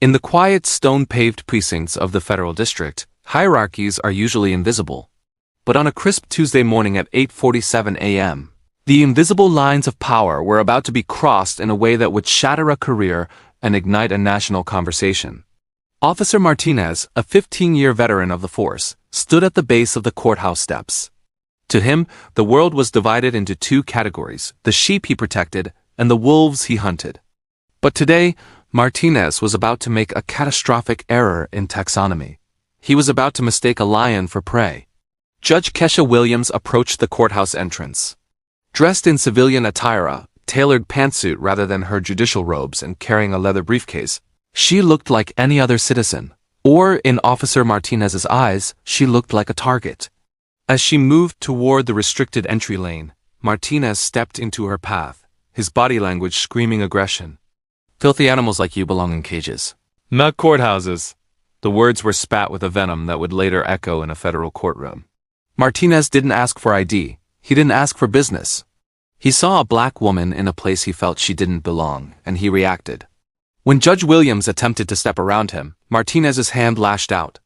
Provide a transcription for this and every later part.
In the quiet, stone-paved precincts of the federal district, hierarchies are usually invisible. But on a crisp Tuesday morning at 8:47 a.m., the invisible lines of power were about to be crossed in a way that would shatter a career and ignite a national conversation. Officer Martinez, a 15-year veteran of the force, stood at the base of the courthouse steps. To him, the world was divided into two categories: the sheep he protected and the wolves he hunted. But today, Martinez was about to make a catastrophic error in taxonomy. He was about to mistake a lion for prey. Judge Kesha Williams approached the courthouse entrance. Dressed in civilian attire, tailored pantsuit rather than her judicial robes, and carrying a leather briefcase, she looked like any other citizen. Or, in Officer Martinez's eyes, she looked like a target. As she moved toward the restricted entry lane, Martinez stepped into her path, his body language screaming aggression. "Filthy animals like you belong in cages, not courthouses." The words were spat with a venom that would later echo in a federal courtroom. Martinez didn't ask for ID. He didn't ask for business. He saw a black woman in a place he felt she didn't belong, and he reacted. When Judge Williams attempted to step around him, Martinez's hand lashed out.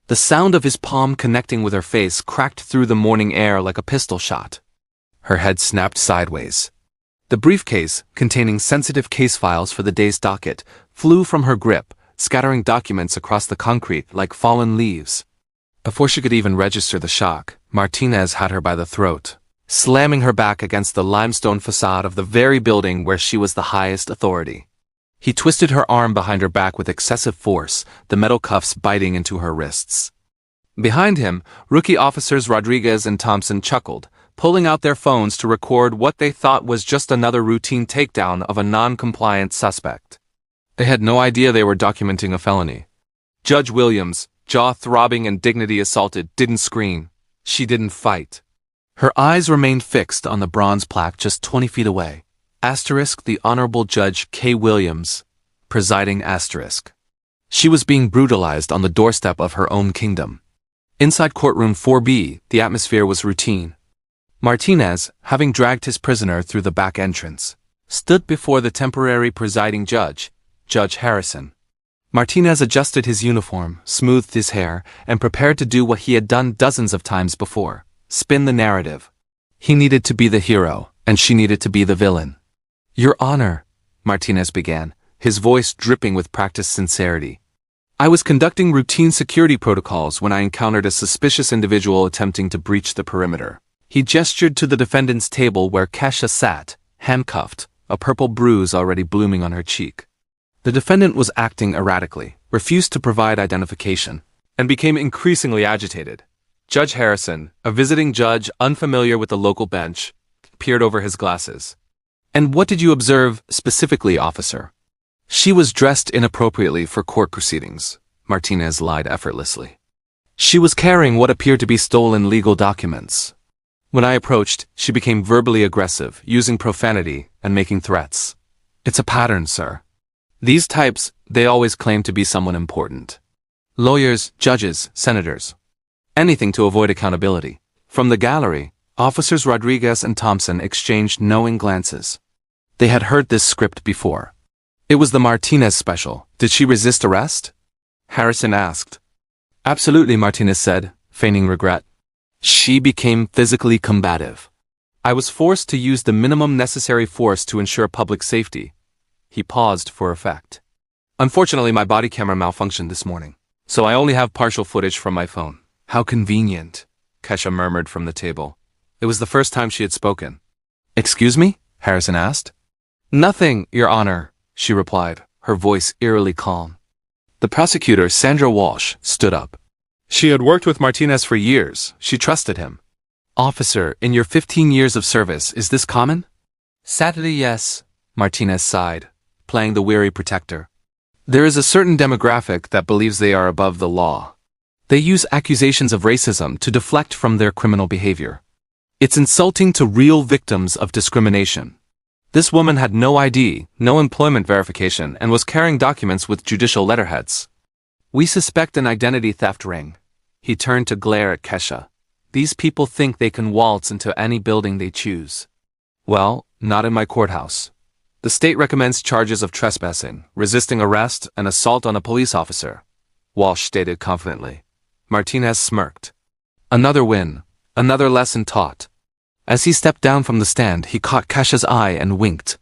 The sound of his palm connecting with her face cracked through the morning air like a pistol shot. Her head snapped sideways. The briefcase, containing sensitive case files for the day's docket, flew from her grip, scattering documents across the concrete like fallen leaves. Before she could even register the shock, Martinez had her by the throat, slamming her back against the limestone facade of the very building where she was the highest authority. He twisted her arm behind her back with excessive force, the metal cuffs biting into her wrists. Behind him, rookie officers Rodriguez and Thompson chuckled, pulling out their phones to record what they thought was just another routine takedown of a non-compliant suspect. They had no idea they were documenting a felony. Judge Williams, jaw throbbing and dignity assaulted, didn't scream. She didn't fight. Her eyes remained fixed on the bronze plaque just 20 feet away. Asterisk the Honorable Judge K. Williams, presiding asterisk. She was being brutalized on the doorstep of her own kingdom. Inside courtroom 4B, the atmosphere was routine. Martinez, having dragged his prisoner through the back entrance, stood before the temporary presiding judge, Judge Harrison. Martinez adjusted his uniform, smoothed his hair, and prepared to do what he had done dozens of times before: spin the narrative. He needed to be the hero, and she needed to be the villain. "Your Honor," Martinez began, his voice dripping with practiced sincerity. "I was conducting routine security protocols when I encountered a suspicious individual attempting to breach the perimeter." He gestured to the defendant's table where Kesha sat, handcuffed, a purple bruise already blooming on her cheek. The defendant was acting erratically, refused to provide identification, and became increasingly agitated. Judge Harrison, a visiting judge unfamiliar with the local bench, peered over his glasses. "And what did you observe specifically, officer?" "She was dressed inappropriately for court proceedings," Martinez lied effortlessly. "She was carrying what appeared to be stolen legal documents. When I approached, she became verbally aggressive, using profanity and making threats. It's a pattern, sir. These types, they always claim to be someone important. Lawyers, judges, senators. Anything to avoid accountability." From the gallery, Officers Rodriguez and Thompson exchanged knowing glances. They had heard this script before. It was the Martinez special. Did she resist arrest? Harrison asked. "Absolutely," Martinez said, feigning regret. "She became physically combative. I was forced to use the minimum necessary force to ensure public safety." He paused for effect. "Unfortunately, my body camera malfunctioned this morning, so I only have partial footage from my phone." "How convenient," Kesha murmured from the table. It was the first time she had spoken. "Excuse me?" Harrison asked. "Nothing, Your Honor," she replied, her voice eerily calm. The prosecutor, Sandra Walsh, stood up. She had worked with Martinez for years. She trusted him. "Officer, in your 15 years of service, is this common?" "Sadly, yes," Martinez sighed, playing the weary protector. "There is a certain demographic that believes they are above the law. They use accusations of racism to deflect from their criminal behavior. It's insulting to real victims of discrimination. This woman had no ID, no employment verification, and was carrying documents with judicial letterheads. We suspect an identity theft ring." He turned to glare at Kesha. "These people think they can waltz into any building they choose." "Well, not in my courthouse." The state recommends charges of trespassing, resisting arrest, and assault on a police officer, Walsh stated confidently. Martinez smirked. Another win, another lesson taught. As he stepped down from the stand, he caught Kesha's eye and winked.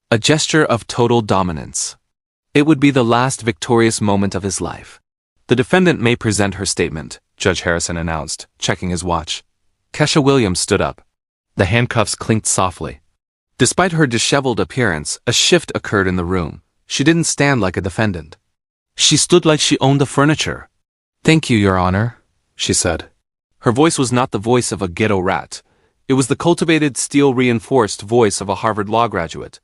A gesture of total dominance. It would be the last victorious moment of his life. The defendant may present her statement, Judge Harrison announced, checking his watch. Kesha Williams stood up. The handcuffs clinked softly. Despite her disheveled appearance, a shift occurred in the room. She didn't stand like a defendant. She stood like she owned the furniture. "Thank you, Your Honor," she said. Her voice was not the voice of a ghetto rat. It was the cultivated, steel-reinforced voice of a Harvard law graduate.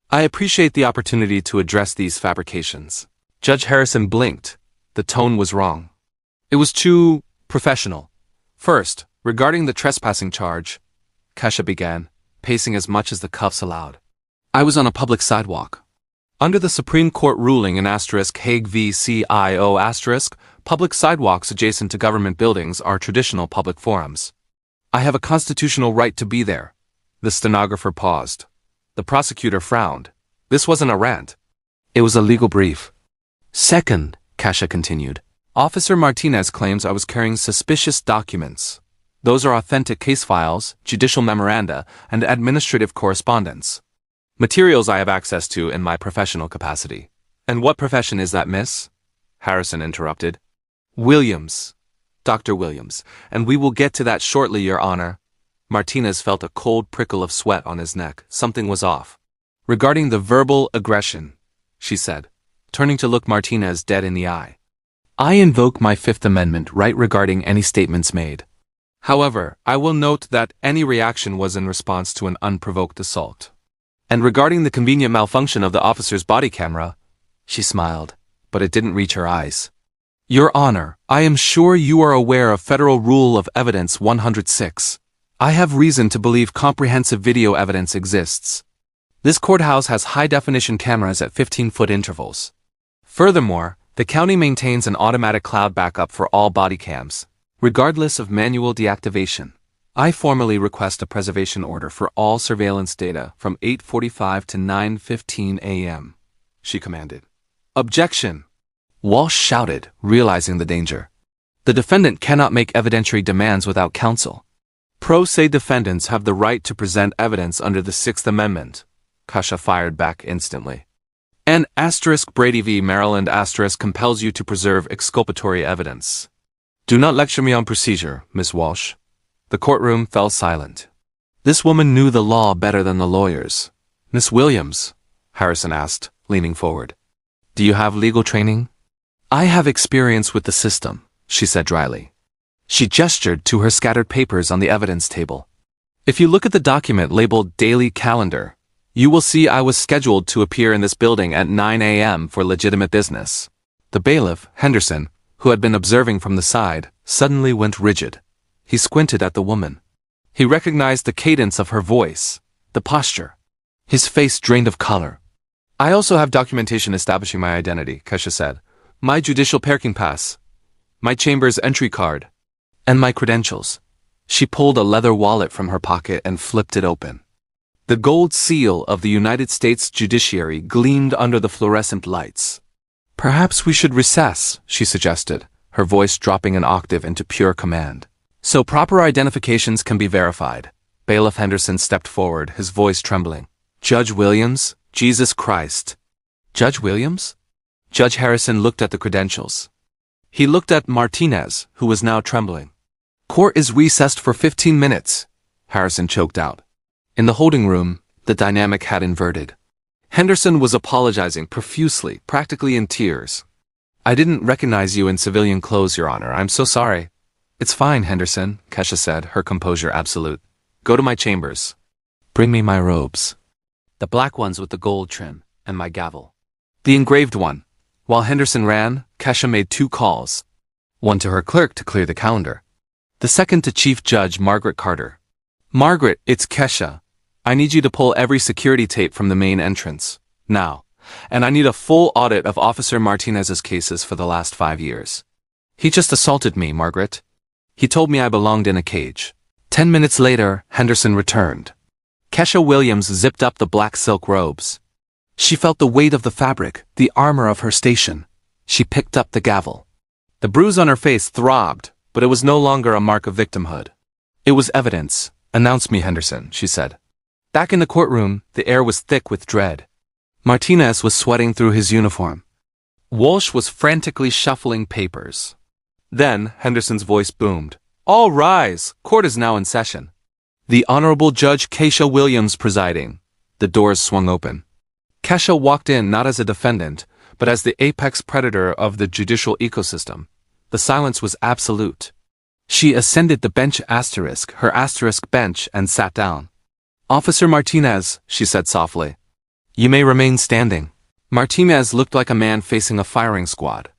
"I appreciate the opportunity to address these fabrications." Judge Harrison blinked. The tone was wrong. It was too professional. "First, regarding the trespassing charge," Kesha began, pacing as much as the cuffs allowed. "I was on a public sidewalk. Under the Supreme Court ruling in Hague v. CIO*, public sidewalks adjacent to government buildings are traditional public forums. I have a constitutional right to be there." The stenographer paused. The prosecutor frowned. This wasn't a rant. It was a legal brief. "Second," Kesha continued, "Officer Martinez claims I was carrying suspicious documents. Those are authentic case files, judicial memoranda, and administrative correspondence. Materials I have access to in my professional capacity." "And what profession is that, miss?" Harrison interrupted. "Williams. Dr. Williams, and we will get to that shortly, Your Honor." Martinez felt a cold prickle of sweat on his neck. Something was off. "Regarding the verbal aggression," she said, turning to look Martinez dead in the eye. "I invoke my Fifth Amendment right regarding any statements made. However, I will note that any reaction was in response to an unprovoked assault. And regarding the convenient malfunction of the officer's body camera," she smiled, but it didn't reach her eyes. "Your Honor, I am sure you are aware of Federal Rule of Evidence 106. I have reason to believe comprehensive video evidence exists. This courthouse has high-definition cameras at 15-foot intervals. Furthermore, the county maintains an automatic cloud backup for all body cams, regardless of manual deactivation. I formally request a preservation order for all surveillance data from 8:45 to 9:15 a.m., she commanded. "Objection!" Walsh shouted, realizing the danger. The defendant cannot make evidentiary demands without counsel. Pro se defendants have the right to present evidence under the Sixth Amendment. Kesha fired back instantly. "And Brady v. Maryland compels you to preserve exculpatory evidence. Do not lecture me on procedure, Miss Walsh." The courtroom fell silent. This woman knew the law better than the lawyers. "Miss Williams," Harrison asked, leaning forward, "do you have legal training?" "I have experience with the system," she said dryly. She gestured to her scattered papers on the evidence table. "If you look at the document labeled Daily Calendar, you will see I was scheduled to appear in this building at 9 a.m. for legitimate business." The bailiff, Henderson, who had been observing from the side, suddenly went rigid. He squinted at the woman. He recognized the cadence of her voice, the posture. His face drained of color. "I also have documentation establishing my identity," Kesha said. "My judicial parking pass, my chamber's entry card, and my credentials." She pulled a leather wallet from her pocket and flipped it open. The gold seal of the United States Judiciary gleamed under the fluorescent lights. "Perhaps we should recess," she suggested, her voice dropping an octave into pure command. "So proper identifications can be verified." Bailiff Henderson stepped forward, his voice trembling. "Judge Williams, Jesus Christ." "Judge Williams?" Judge Harrison looked at the credentials. He looked at Martinez, who was now trembling. "Court is recessed for 15 minutes, Harrison choked out. In the holding room, the dynamic had inverted. Henderson was apologizing profusely, practically in tears. "I didn't recognize you in civilian clothes, Your Honor. I'm so sorry." "It's fine, Henderson," Kesha said, her composure absolute. "Go to my chambers. Bring me my robes. The black ones with the gold trim, and my gavel. The engraved one." While Henderson ran, Kesha made 2 calls. One to her clerk to clear the calendar. The second to Chief Judge Margaret Carter. "Margaret, it's Kesha. I need you to pull every security tape from the main entrance. Now. And I need a full audit of Officer Martinez's cases for the last 5 years. He just assaulted me, Margaret. He told me I belonged in a cage." 10 minutes later, Henderson returned. Kesha Williams zipped up the black silk robes. She felt the weight of the fabric, the armor of her station. She picked up the gavel. The bruise on her face throbbed, but it was no longer a mark of victimhood. It was evidence. "Announce me, Henderson," she said. Back in the courtroom, the air was thick with dread. Martinez was sweating through his uniform. Walsh was frantically shuffling papers. Then, Henderson's voice boomed. "All rise! Court is now in session." The Honorable Judge Keisha Williams presiding. The doors swung open. Keisha walked in not as a defendant, but as the apex predator of the judicial ecosystem. The silence was absolute. She ascended the bench her asterisk bench, and sat down. "Officer Martinez," she said softly. "You may remain standing." Martinez looked like a man facing a firing squad.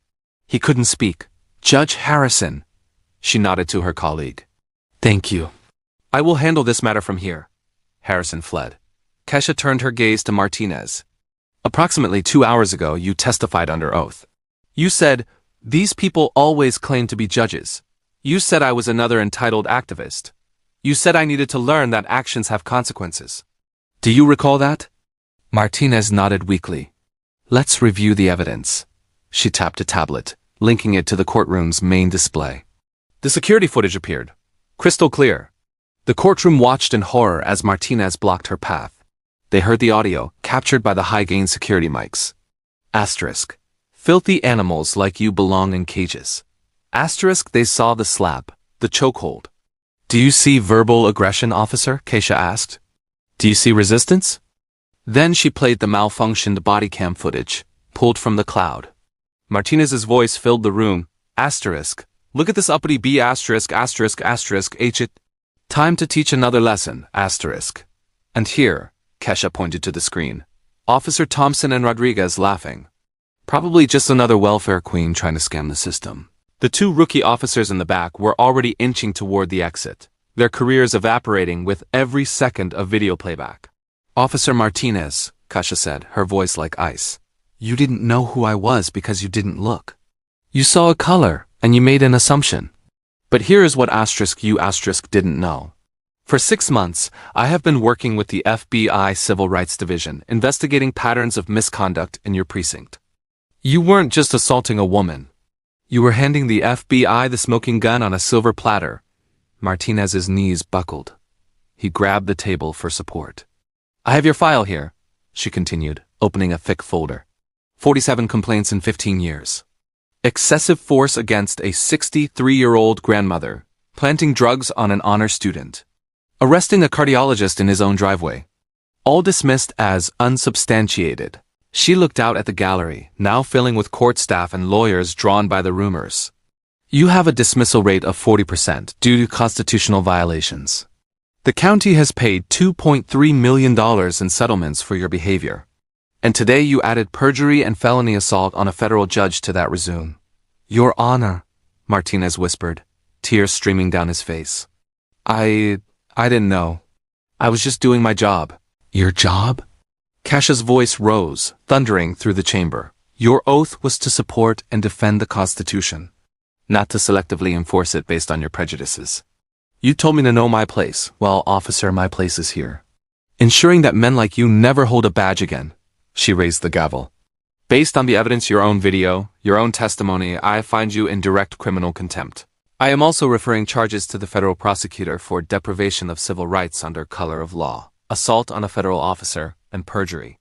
He couldn't speak. "Judge Harrison." She nodded to her colleague. "Thank you. I will handle this matter from here." Harrison fled. Keisha turned her gaze to Martinez. "Approximately 2 hours ago, you testified under oath. You said, 'These people always claim to be judges.' You said I was another entitled activist. You said I needed to learn that actions have consequences. Do you recall that?" Martinez nodded weakly. "Let's review the evidence." She tapped a tablet, linking it to the courtroom's main display. The security footage appeared. Crystal clear. The courtroom watched in horror as Martinez blocked her path. They heard the audio, captured by the high-gain security mics. Asterisk. "Filthy animals like you belong in cages." Asterisk. They saw the slap, the chokehold. "Do you see verbal aggression, officer?" Keisha asked. "Do you see resistance?" Then she played the malfunctioned body cam footage, pulled from the cloud. Martinez's voice filled the room. Asterisk. "Look at this uppity B asterisk asterisk asterisk H it. Time to teach another lesson, asterisk." And here, Keisha pointed to the screen. Officer Thompson and Rodriguez laughing. Probably just another welfare queen trying to scam the system. The two rookie officers in the back were already inching toward the exit, their careers evaporating with every second of video playback. "Officer Martinez," Keisha said, her voice like ice. "You didn't know who I was because you didn't look. You saw a color, and you made an assumption. But here is what you didn't know. For 6 months, I have been working with the FBI Civil Rights Division, investigating patterns of misconduct in your precinct. You weren't just assaulting a woman. You were handing the FBI the smoking gun on a silver platter." Martinez's knees buckled. He grabbed the table for support. "I have your file here," she continued, opening a thick folder. 47 complaints in 15 years. Excessive force against a 63-year-old grandmother, planting drugs on an honor student, arresting a cardiologist in his own driveway. All dismissed as unsubstantiated. She looked out at the gallery, now filling with court staff and lawyers drawn by the rumors. "You have a dismissal rate of 40% due to constitutional violations. The county has paid $2.3 million in settlements for your behavior. And today you added perjury and felony assault on a federal judge to that resume." "Your Honor," Martinez whispered, tears streaming down his face. I didn't know. I was just doing my job." "Your job?" Keisha's voice rose, thundering through the chamber. "Your oath was to support and defend the Constitution, not to selectively enforce it based on your prejudices. You told me to know my place. Well, officer, my place is here. Ensuring that men like you never hold a badge again." She raised the gavel. "Based on the evidence, your own video, your own testimony, I find you in direct criminal contempt. I am also referring charges to the federal prosecutor for deprivation of civil rights under color of law, assault on a federal officer, and perjury."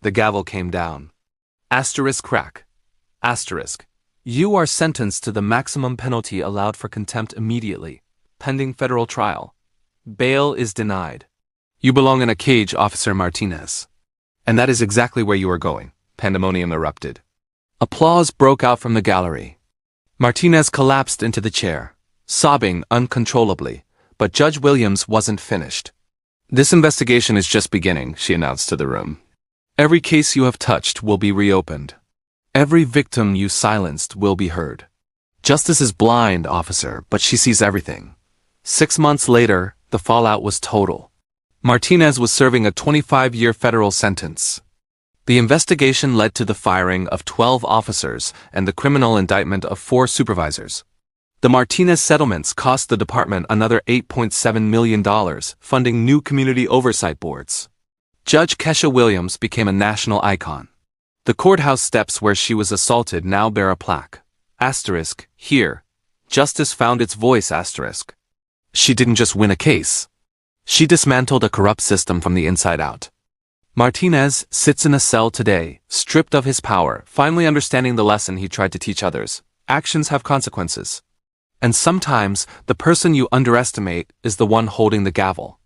The gavel came down. Asterisk crack. Asterisk. "You are sentenced to the maximum penalty allowed for contempt immediately, pending federal trial. Bail is denied. You belong in a cage, Officer Martinez." "And that is exactly where you are going," pandemonium erupted. Applause broke out from the gallery. Martinez collapsed into the chair, sobbing uncontrollably, but Judge Williams wasn't finished. "This investigation is just beginning," she announced to the room. "Every case you have touched will be reopened. Every victim you silenced will be heard. Justice is blind, officer, but she sees everything." 6 months later, the fallout was total. Martinez was serving a 25-year federal sentence. The investigation led to the firing of 12 officers and the criminal indictment of 4 supervisors. The Martinez settlements cost the department another $8.7 million, funding new community oversight boards. Judge Kesha Williams became a national icon. The courthouse steps where she was assaulted now bear a plaque. Asterisk, here. Justice found its voice, asterisk. She didn't just win a case. She dismantled a corrupt system from the inside out. Martinez sits in a cell today, stripped of his power, finally understanding the lesson he tried to teach others. Actions have consequences. And sometimes, the person you underestimate is the one holding the gavel.